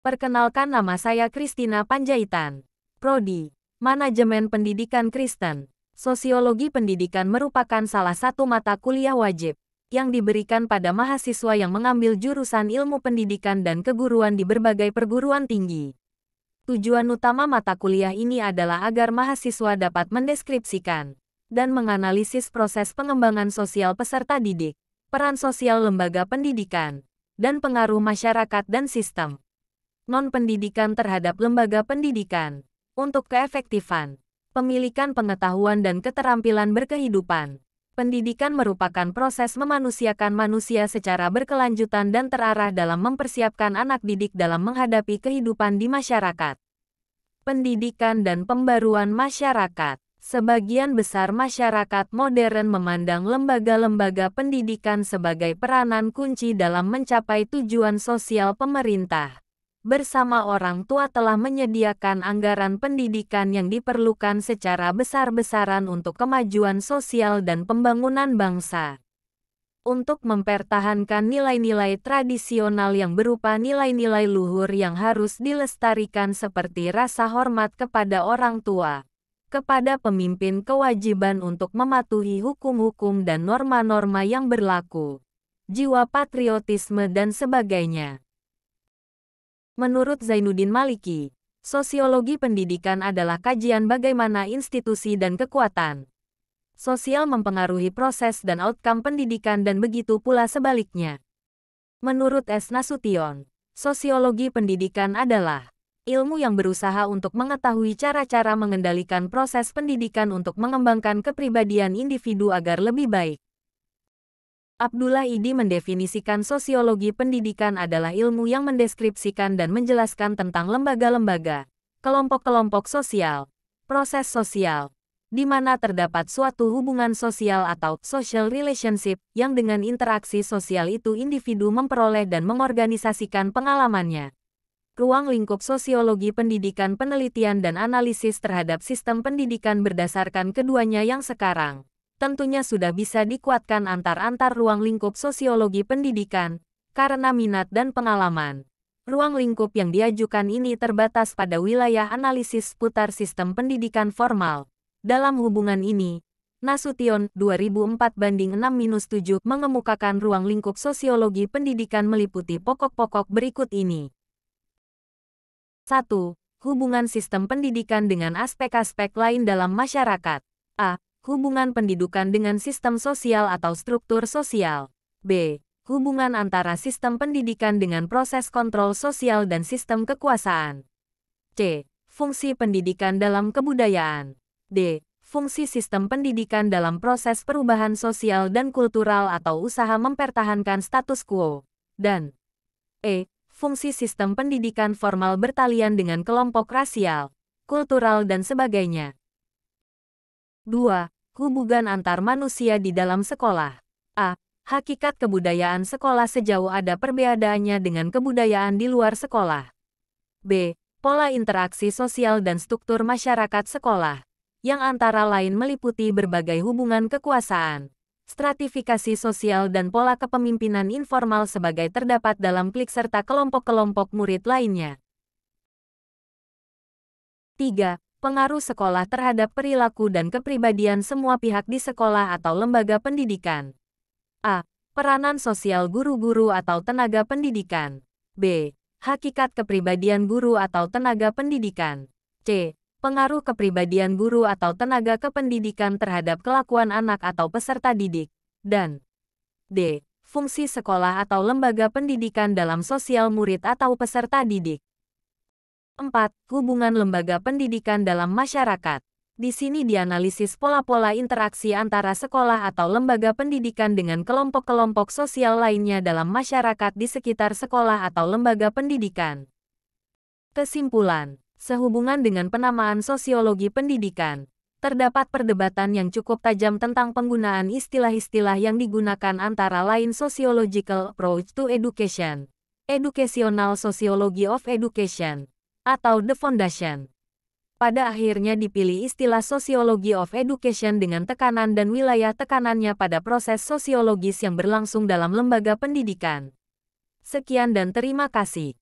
Perkenalkan, nama saya Christina Panjaitan. Prodi Manajemen Pendidikan Kristen. Sosiologi pendidikan merupakan salah satu mata kuliah wajib yang diberikan pada mahasiswa yang mengambil jurusan ilmu pendidikan dan keguruan di berbagai perguruan tinggi. Tujuan utama mata kuliah ini adalah agar mahasiswa dapat mendeskripsikan dan menganalisis proses pengembangan sosial peserta didik, peran sosial lembaga pendidikan, dan pengaruh masyarakat dan sistem non-pendidikan terhadap lembaga pendidikan untuk keefektifan pemilikan pengetahuan dan keterampilan berkehidupan. Pendidikan merupakan proses memanusiakan manusia secara berkelanjutan dan terarah dalam mempersiapkan anak didik dalam menghadapi kehidupan di masyarakat. Pendidikan dan pembaruan masyarakat. Sebagian besar masyarakat modern memandang lembaga-lembaga pendidikan sebagai peranan kunci dalam mencapai tujuan sosial pemerintah. Bersama orang tua telah menyediakan anggaran pendidikan yang diperlukan secara besar-besaran untuk kemajuan sosial dan pembangunan bangsa. Untuk mempertahankan nilai-nilai tradisional yang berupa nilai-nilai luhur yang harus dilestarikan seperti rasa hormat kepada orang tua, kepada pemimpin, kewajiban untuk mematuhi hukum-hukum dan norma-norma yang berlaku, jiwa patriotisme dan sebagainya. Menurut Zainuddin Maliki, sosiologi pendidikan adalah kajian bagaimana institusi dan kekuatan sosial mempengaruhi proses dan outcome pendidikan dan begitu pula sebaliknya. Menurut S. Nasution, sosiologi pendidikan adalah ilmu yang berusaha untuk mengetahui cara-cara mengendalikan proses pendidikan untuk mengembangkan kepribadian individu agar lebih baik. Abdullah Idi mendefinisikan sosiologi pendidikan adalah ilmu yang mendeskripsikan dan menjelaskan tentang lembaga-lembaga, kelompok-kelompok sosial, proses sosial, di mana terdapat suatu hubungan sosial atau social relationship yang dengan interaksi sosial itu individu memperoleh dan mengorganisasikan pengalamannya. Ruang lingkup sosiologi pendidikan, penelitian dan analisis terhadap sistem pendidikan berdasarkan keduanya yang sekarang tentunya sudah bisa dikuatkan antar ruang lingkup sosiologi pendidikan, karena minat dan pengalaman. Ruang lingkup yang diajukan ini terbatas pada wilayah analisis seputar sistem pendidikan formal. Dalam hubungan ini, Nasution 2004:6-7 mengemukakan ruang lingkup sosiologi pendidikan meliputi pokok-pokok berikut ini. 1. Hubungan sistem pendidikan dengan aspek-aspek lain dalam masyarakat. A. Hubungan pendidikan dengan sistem sosial atau struktur sosial. B. Hubungan antara sistem pendidikan dengan proses kontrol sosial dan sistem kekuasaan. C. Fungsi pendidikan dalam kebudayaan. D. Fungsi sistem pendidikan dalam proses perubahan sosial dan kultural atau usaha mempertahankan status quo. Dan E. Fungsi sistem pendidikan formal bertalian dengan kelompok rasial, kultural dan sebagainya. 2. Hubungan antar manusia di dalam sekolah. A. Hakikat kebudayaan sekolah sejauh ada perbedaannya dengan kebudayaan di luar sekolah. B. Pola interaksi sosial dan struktur masyarakat sekolah, yang antara lain meliputi berbagai hubungan kekuasaan, stratifikasi sosial dan pola kepemimpinan informal sebagai terdapat dalam klik serta kelompok-kelompok murid lainnya. 3. Pengaruh sekolah terhadap perilaku dan kepribadian semua pihak di sekolah atau lembaga pendidikan. A. Peranan sosial guru-guru atau tenaga pendidikan. B. Hakikat kepribadian guru atau tenaga pendidikan. C. Pengaruh kepribadian guru atau tenaga kependidikan terhadap kelakuan anak atau peserta didik. Dan D. Fungsi sekolah atau lembaga pendidikan dalam sosial murid atau peserta didik. 4. Hubungan lembaga pendidikan dalam masyarakat. Di sini dianalisis pola-pola interaksi antara sekolah atau lembaga pendidikan dengan kelompok-kelompok sosial lainnya dalam masyarakat di sekitar sekolah atau lembaga pendidikan. Kesimpulan. Sehubungan dengan penamaan sosiologi pendidikan, terdapat perdebatan yang cukup tajam tentang penggunaan istilah-istilah yang digunakan antara lain sociological approach to education, educational sociology of education, atau the foundation. Pada akhirnya dipilih istilah sociology of education dengan tekanan dan wilayah tekanannya pada proses sosiologis yang berlangsung dalam lembaga pendidikan. Sekian dan terima kasih.